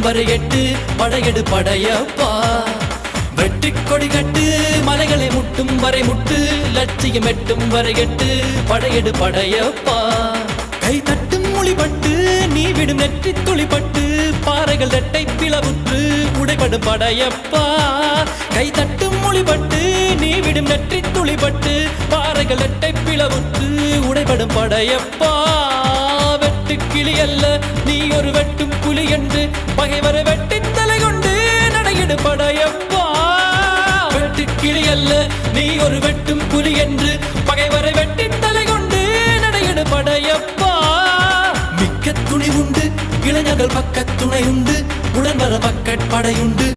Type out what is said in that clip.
வரை எட்டு படையெடு படையப்பா. வெற்றி கொடி கட்டு மலைகளை முட்டும் வரை முட்டு லட்சியம் எட்டும் வரை எட்டு படையெடு படையப்பா. கை தட்டும் மொழிபட்டு நீ விடும் நெற்றி துளிப்பட்டு பாறைகள் ரெட்டை பிளவுற்று உடைபடும் படையப்பா. கை தட்டும் மொழிபட்டு நீ விடும் நெற்றி துளிப்பட்டு பாறைகள் ரெட்டை பிளவுற்று உடைபடும் படையப்பா. வெட்டு கிளி அல்ல நீ ஒரு வெட்டும் புலி என்று பகைவரை வெட்டி தலை கொண்டு நடையிடு படையப்பா. வெட்டு கிளி அல்ல நீ ஒரு வெட்டும் புலி என்று பகைவரை வெட்டி தலை கொண்டு நடையிடு படையப்பா. மிக்க துணி உண்டு இளைஞர்கள் பக்க துணை உண்டு உடன் வர பக்கட் படையுண்டு.